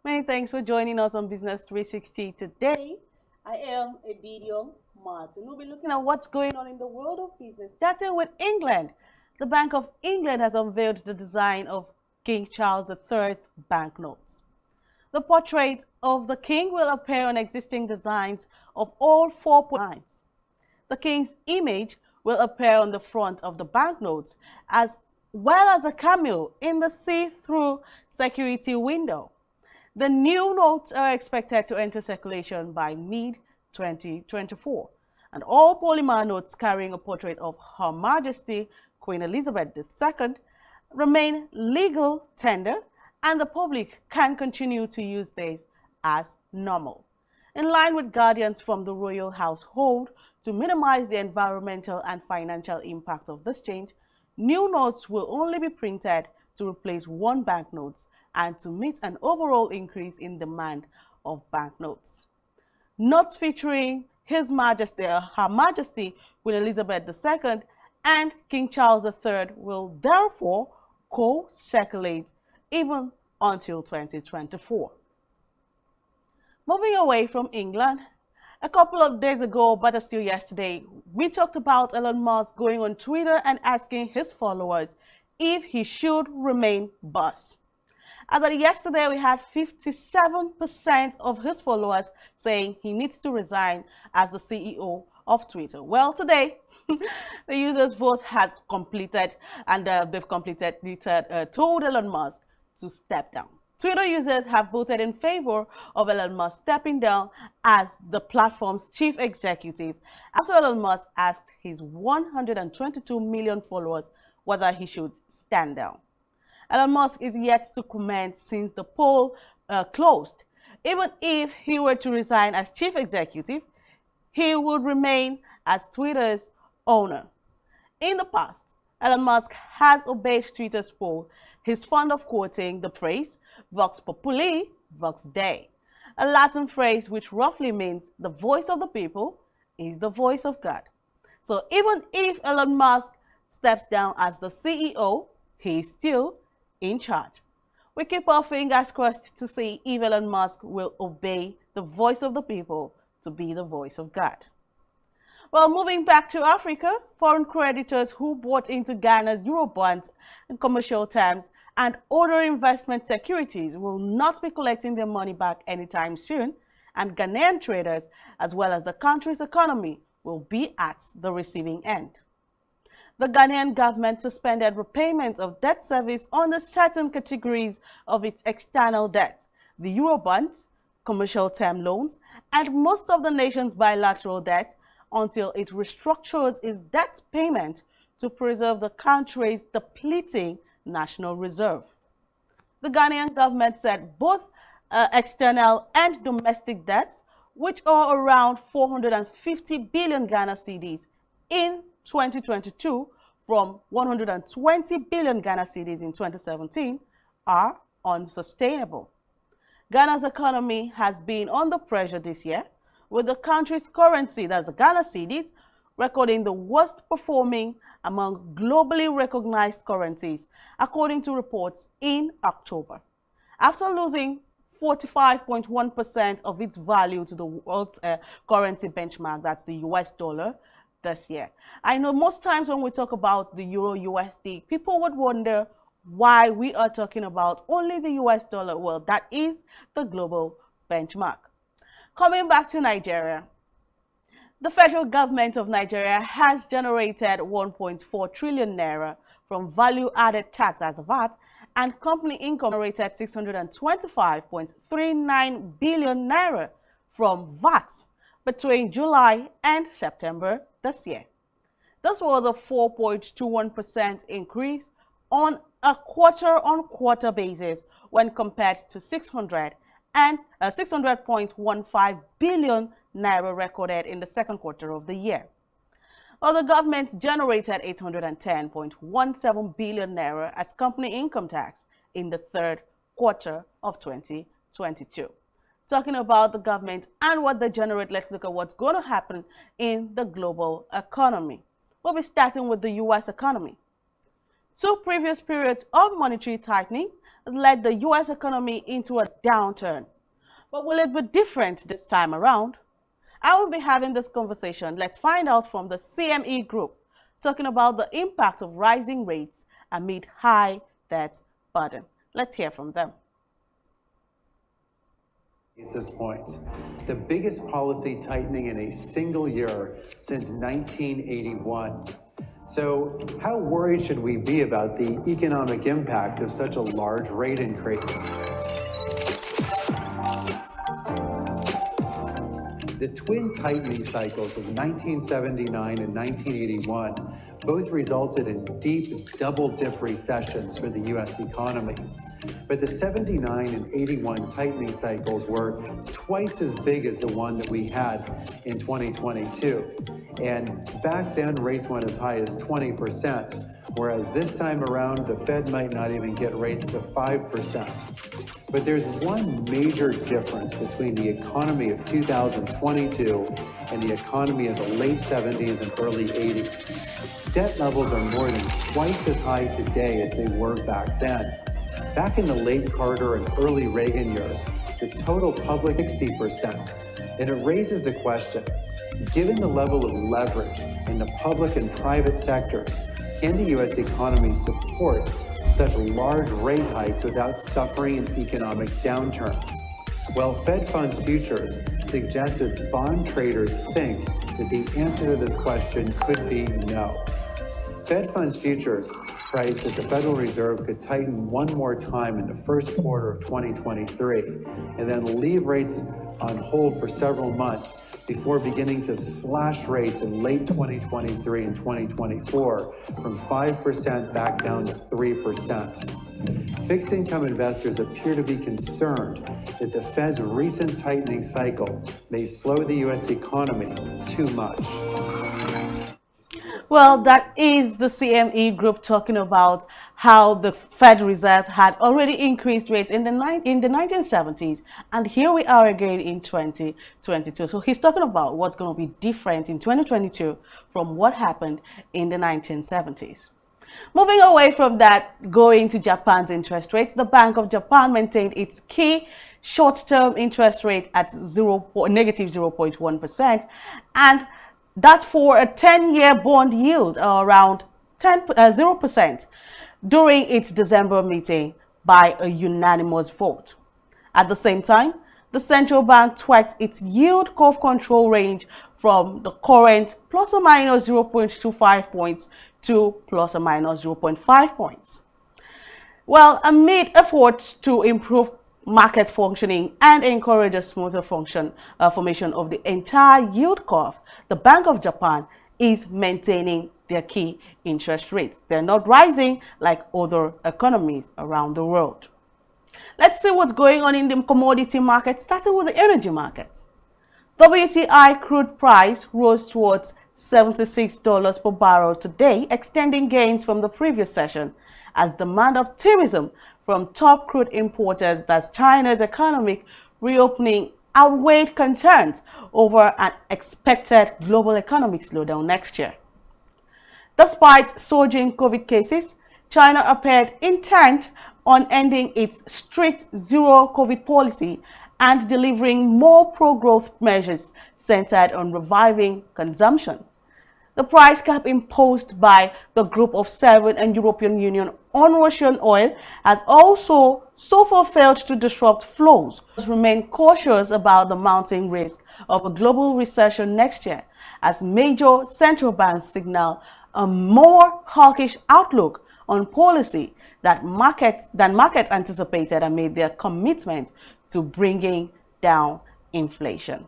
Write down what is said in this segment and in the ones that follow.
Many thanks for joining us on Business 360 today. I am Edidio Martin. We'll be looking at what's going on in the world of business, starting with England. The Bank of England has unveiled the design of King Charles III's banknotes. The portrait of the king will appear on existing designs of all 4 lines. The king's image will appear on the front of the banknotes, as well as a cameo in the see-through security window. The new notes are expected to enter circulation by mid-2024, and all polymer notes carrying a portrait of Her Majesty Queen Elizabeth II remain legal tender, and the public can continue to use these as normal. In line with guardians from the royal household, to minimize the environmental and financial impact of this change, new notes will only be printed to replace worn banknotes and to meet an overall increase in demand of banknotes. Notes featuring His Majesty, Her Majesty Queen Elizabeth II and King Charles III will therefore co-circulate even until 2024. Moving away from England, a couple of days ago, but still yesterday, we talked about Elon Musk going on Twitter and asking his followers if he should remain boss. As of yesterday, we had 57% of his followers saying he needs to resign as the CEO of Twitter. Well, today, the users' vote has completed, and they've completed, told Elon Musk to step down. Twitter users have voted in favor of Elon Musk stepping down as the platform's chief executive after Elon Musk asked his 122 million followers whether he should stand down. Elon Musk is yet to comment since the poll closed. Even if he were to resign as chief executive, he would remain as Twitter's owner. In the past, Elon Musk has obeyed Twitter's poll. He's fond of quoting the phrase, Vox Populi, Vox Dei, a Latin phrase which roughly means the voice of the people is the voice of God. So even if Elon Musk steps down as the CEO, he is still in charge. We keep our fingers crossed to see if Elon Musk will obey the voice of the people to be the voice of God. Well, moving back to Africa, foreign creditors who bought into Ghana's Eurobonds in commercial terms and other investment securities will not be collecting their money back anytime soon, and Ghanaian traders, as well as the country's economy, will be at the receiving end. The Ghanaian government suspended repayment of debt service on certain categories of its external debt, the Eurobonds, commercial term loans, and most of the nation's bilateral debt, until it restructures its debt payment to preserve the country's depleting national reserve. The Ghanaian government said both external and domestic debts, which are around 450 billion Ghana cedis in 2022 from 120 billion Ghana cedis in 2017, are unsustainable. Ghana's economy has been under pressure this year, with the country's currency, that's the Ghana cedis, recording the worst performing among globally recognized currencies, according to reports in October. After losing 45.1% of its value to the world's currency benchmark, that's the US dollar, this year. I know most times when we talk about the Euro USD, people would wonder why we are talking about only the US dollar. Well, that is the global benchmark. Coming back to Nigeria, the federal government of Nigeria has generated 1.4 trillion naira from value-added tax as VAT, and company income generated 625.39 billion naira from VAT between July and September this year. This was a 4.21% increase on a quarter-on-quarter basis when compared to 600.15 billion naira recorded in the second quarter of the year. Well, the government generated 810.17 billion naira as company income tax in the third quarter of 2022. talking about the government and what they generate. Let's look at what's going to happen in the global economy. We'll be starting with the U.S. economy. Two previous periods of monetary tightening led the U.S. economy into a downturn. But will it be different this time around? I will be having this conversation. Let's find out from the CME Group, talking about the impact of rising rates amid high debt burden. Let's hear from them. Basis points, the biggest policy tightening in a single year since 1981. So how worried should we be about the economic impact of such a large rate increase? The twin tightening cycles of 1979 and 1981 both resulted in deep double-dip recessions for the U.S. economy. But the 79 and 81 tightening cycles were twice as big as the one that we had in 2022. And back then, rates went as high as 20%, whereas this time around, the Fed might not even get rates to 5%. But there's one major difference between the economy of 2022 and the economy of the late 70s and early 80s. Debt levels are more than twice as high today as they were back then. Back in the late Carter and early Reagan years, the total public 60%. And it raises a question. Given the level of leverage in the public and private sectors, can the U.S. economy support such large rate hikes without suffering an economic downturn? Well, Fed funds futures suggest that bond traders think that the answer to this question could be no. Fed funds futures price that the Federal Reserve could tighten one more time in the first quarter of 2023 and then leave rates on hold for several months before beginning to slash rates in late 2023 and 2024 from 5% back down to 3%. Fixed income investors appear to be concerned that the Fed's recent tightening cycle may slow the U.S. economy too much. Well, that is the CME Group talking about how the Fed Reserve had already increased rates in the 1970s, and here we are again in 2022. So he's talking about what's going to be different in 2022 from what happened in the 1970s. Moving away from that, going to Japan's interest rates, the Bank of Japan maintained its key short-term interest rate at negative 0.1%, and that for a 10-year bond yield around 0% during its December meeting by a unanimous vote. At the same time, the central bank tweaked its yield curve control range from the current plus or minus 0.25 points to plus or minus 0.5 points. Well, amid efforts to improve market functioning and encourage a smoother formation of the entire yield curve, the Bank of Japan is maintaining their key interest rates. They're not rising like other economies around the world. Let's see what's going on in the commodity market, starting with the energy markets. WTI crude price rose towards $76 per barrel today, extending gains from the previous session as demand optimism from top crude importers, that's China's economic reopening, outweighed concerns over an expected global economic slowdown next year. Despite surging COVID cases, China appeared intent on ending its strict zero COVID policy and delivering more pro-growth measures centered on reviving consumption. The price cap imposed by the Group of Seven and European Union on Russian oil has also so far failed to disrupt flows. Remain cautious about the mounting risk of a global recession next year as major central banks signal a more hawkish outlook on policy that markets anticipated amid their commitment to bringing down inflation.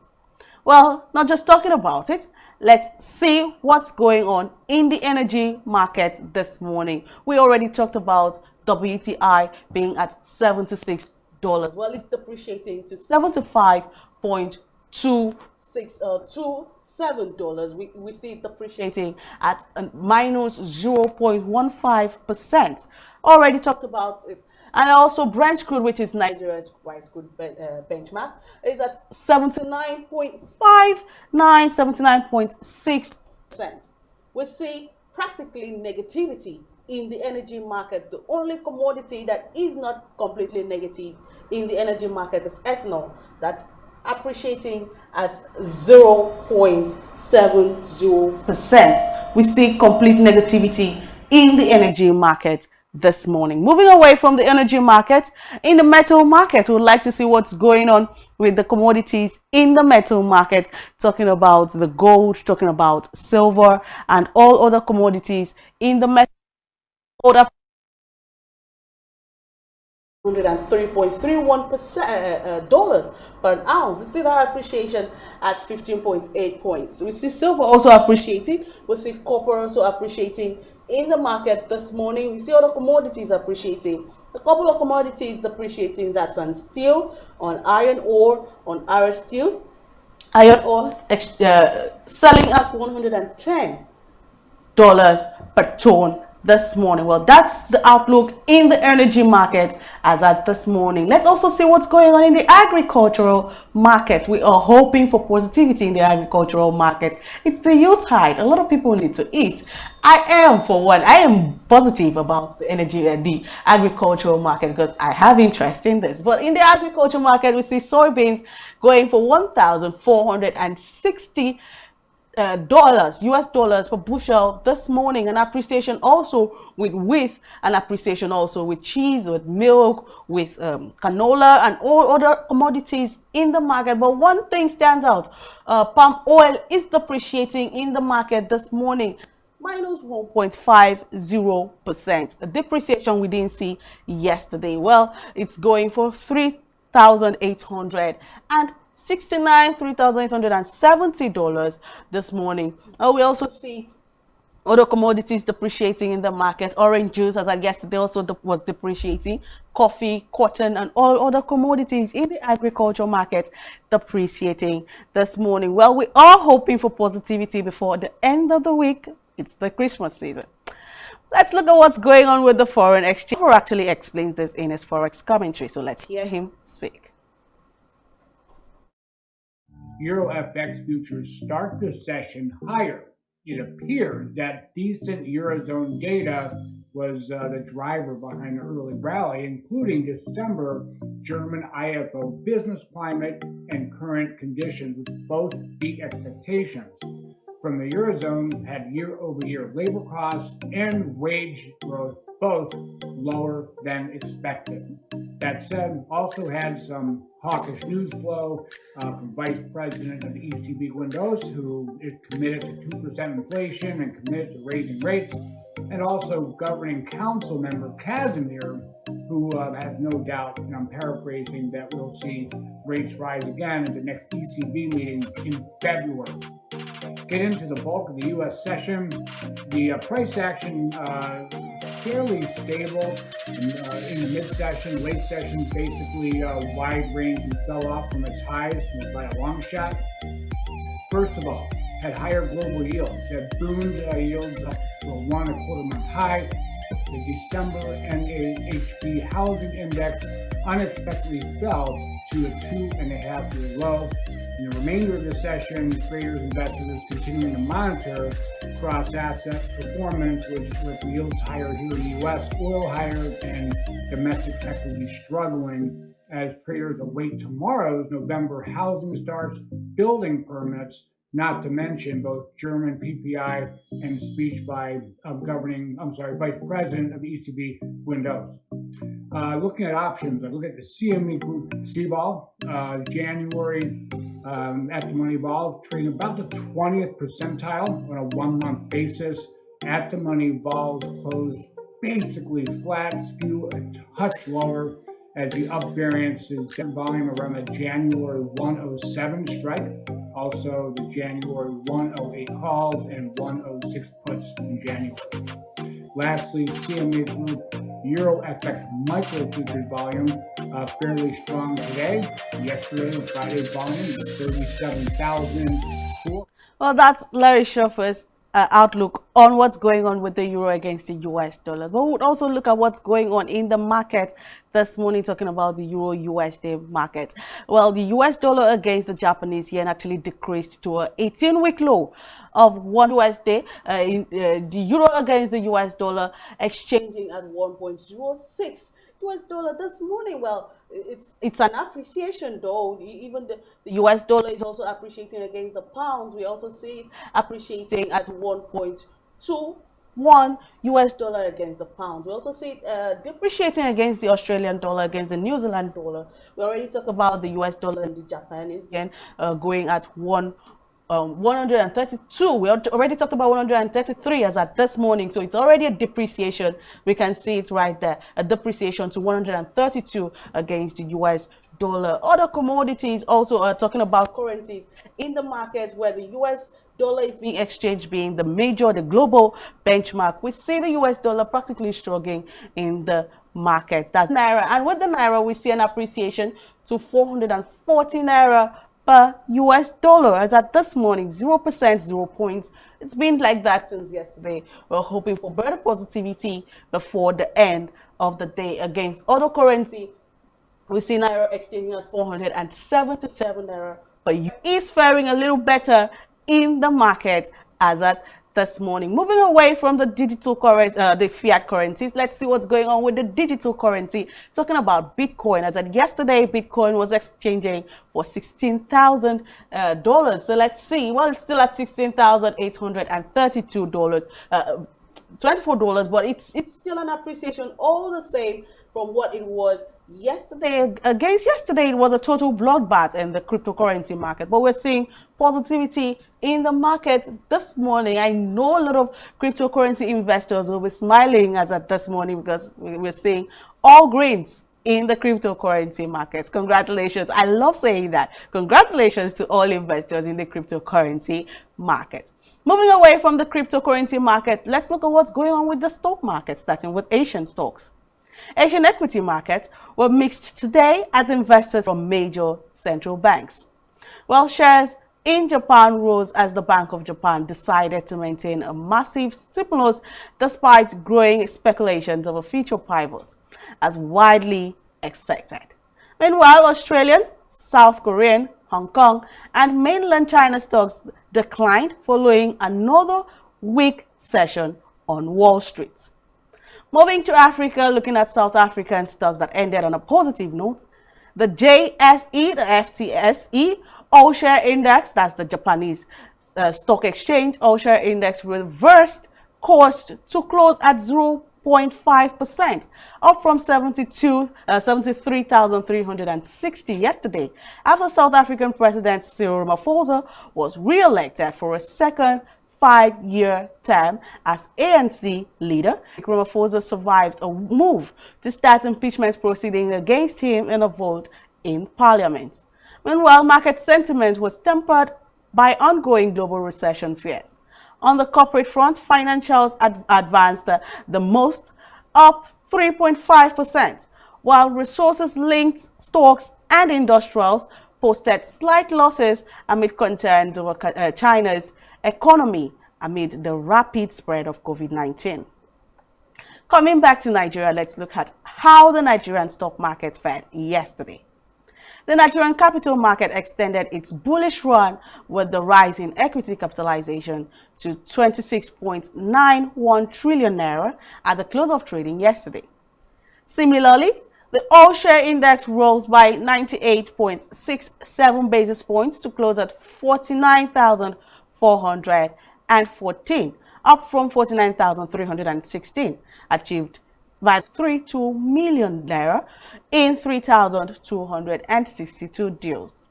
Well, not just talking about it, let's see what's going on in the energy market this morning. We already talked about WTI being at $76. Well, it's depreciating to $75.27. We see it depreciating at minus 0.15%. Already talked about it. And also Brent crude, which is Nigeria's price crude benchmark, is at 79.59, 79.6%. We see practically negativity in the energy market. The only commodity that is not completely negative in the energy market is ethanol, that's appreciating at 0.70%. We see complete negativity in the energy market this morning. Moving away from the energy market, in the metal market, we would like to see what's going on with the commodities in the metal market, talking about the gold, talking about silver, and all other commodities in the metal. 103.31% dollars per ounce. You see that appreciation at 15.8 points. We see silver also appreciating. We see copper also appreciating in the market this morning. We see other commodities appreciating. A couple of commodities depreciating, that's on steel, on iron ore, on iron steel. Iron ore selling at $110 per ton this morning. Well, that's the outlook in the energy market as at this morning. Let's also see what's going on in the agricultural market. We are hoping for positivity in the agricultural market. It's the Yuletide. A lot of people need to eat. I am, for one, I am positive about the energy and the agricultural market because I have interest in this. But in the agricultural market, we see soybeans going for 1,460 US dollars per bushel this morning. An appreciation also with wheat, an appreciation also with cheese, with milk, with canola, and all other commodities in the market. But one thing stands out: palm oil is depreciating in the market this morning, minus 1.50%, a depreciation we didn't see yesterday. Well, it's going for 3,800 and $3,870 this morning. We also see other commodities depreciating in the market. Orange juice, as I yesterday, also was depreciating. Coffee, cotton, and all other commodities in the agricultural market depreciating this morning. Well, we are hoping for positivity before the end of the week. It's the Christmas season. Let's look at what's going on with the foreign exchange. He actually explains this in his Forex commentary, so let's hear him speak. Euro FX futures start the session higher. It appears that decent Eurozone data was the driver behind the early rally, including December German IFO business climate and current conditions, which both beat expectations. From the Eurozone had year-over-year labor costs and wage growth both lower than expected. That said, also had some hawkish news flow from Vice President of the ECB Windows, who is committed to 2% inflation and committed to raising rates, and also Governing Council member Casimir, who has no doubt, and I'm paraphrasing, that we'll see rates rise again at the next ECB meeting in February. Get into the bulk of the U.S. session. The price action fairly stable in the mid-session, late session, basically wide range and fell off from its highs by a long shot. First of all, had higher global yields, had boomed yields up to a 1.25 month high. The December NAHB housing index unexpectedly fell to a 2.5-year low. In the remainder of the session, traders and investors continuing to monitor cross-asset performance, with yields higher here in the U.S., oil higher, and domestic equity struggling as traders await tomorrow's November housing starts, building permits, not to mention both German PPI and speech by Vice President of the ECB Windows. Looking at options, I look at the CME Group C-Vol, January at the money vol, trading about the 20th percentile on a 1-month basis. At the money vols closed basically flat, skew a touch lower as the up variance is volume around the January 107 strike. Also, the January 108 calls and 106 puts in January. Lastly, CME Group Euro FX micro futures volume fairly strong today. Yesterday, Friday's volume was 37,000. Well, that's Larry Schoffer's outlook on what's going on with the euro against the US dollar. But we would also look at what's going on in the market this morning, talking about the euro USD market. Well, the US dollar against the Japanese yen actually decreased to a 18-week low of 1 USD. The euro against the US dollar exchanging at 1.06 US dollar this morning. Well, it's an appreciation though. Even the US dollar is also appreciating against the pounds. We also see it appreciating at 1.21 US dollar against the pound. We also see it depreciating against the Australian dollar, against the New Zealand dollar. We already talked about the US dollar and the Japanese yen going at 132. We already talked about 133 as at this morning, so it's already a depreciation. We can see it right there, a depreciation to 132 against the US dollar. Other commodities also are talking about currencies in the market where the US dollar is being exchanged, being the major, the global benchmark. We see the US dollar practically struggling in the market. That's naira, and with the naira we see an appreciation to 440 naira per US dollar. As at this morning, 0%, 0 points. It's been like that since yesterday. We're hoping for better positivity before the end of the day. Against other currency, we see naira exchanging at 477 naira per US. Is faring a little better in the market as at this morning. Moving away from the digital currency, the fiat currencies, let's see what's going on with the digital currency. Talking about Bitcoin, as at yesterday, Bitcoin was exchanging for $16,000. So let's see. Well, it's still at $16,832. $24, but it's still an appreciation all the same from what it was yesterday. Against yesterday, it was a total bloodbath in the cryptocurrency market, but we're seeing positivity in the market this morning. I know a lot of cryptocurrency investors will be smiling as at this morning because we're seeing all greens in the cryptocurrency markets. Congratulations. I love saying that. Congratulations to all investors in the cryptocurrency market. Moving away from the cryptocurrency market, let's look at what's going on with the stock market, starting with Asian stocks. Asian equity markets were mixed today as investors from major central banks. Well, shares in Japan rose as the Bank of Japan decided to maintain a massive stimulus despite growing speculations of a future pivot, as widely expected. Meanwhile, Australian, South Korean, Hong Kong, and mainland China stocks declined following another weak session on Wall Street. Moving to Africa, looking at South African stocks that ended on a positive note, the JSE, the FTSE All Share Index, that's the Japanese stock exchange, All Share Index reversed course to close at 0.5%, up from 73,360 yesterday, after South African President Cyril Ramaphosa was re-elected for a second 5-year term as ANC leader. Ramaphosa survived a move to start impeachment proceedings against him in a vote in Parliament. Meanwhile, market sentiment was tempered by ongoing global recession fears. On the corporate front, financials advanced the most, up 3.5%, while resources-linked stocks and industrials posted slight losses amid concerns over China's economy amid the rapid spread of COVID-19. Coming back to Nigeria, let's look at how the Nigerian stock market fared yesterday. The Nigerian capital market extended its bullish run with the rise in equity capitalization to 26.91 trillion naira at the close of trading yesterday. Similarly, the All Share Index rose by 98.67 basis points to close at 49,414, up from 49,316, achieved by 32 million naira in 3,262 deals.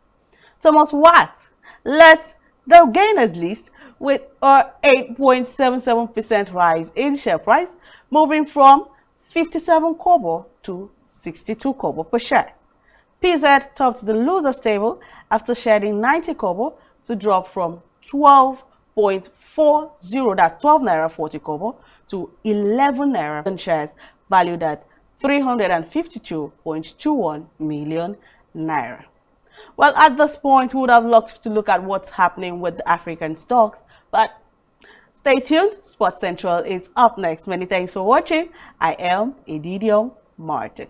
Thomas Wath led the gainers list with a 8.77% rise in share price, moving from 57 kobo to 62 kobo per share. PZ topped the losers table after shedding 90 kobo to drop from 12.40, that's 12 naira 40 kobo, to 11 naira shares valued at 352.21 million naira. Well, at this point, we would have loved to look at what's happening with the African stocks, but Stay tuned. Sports Central is up next. Many thanks for watching. I am Edidio Martin.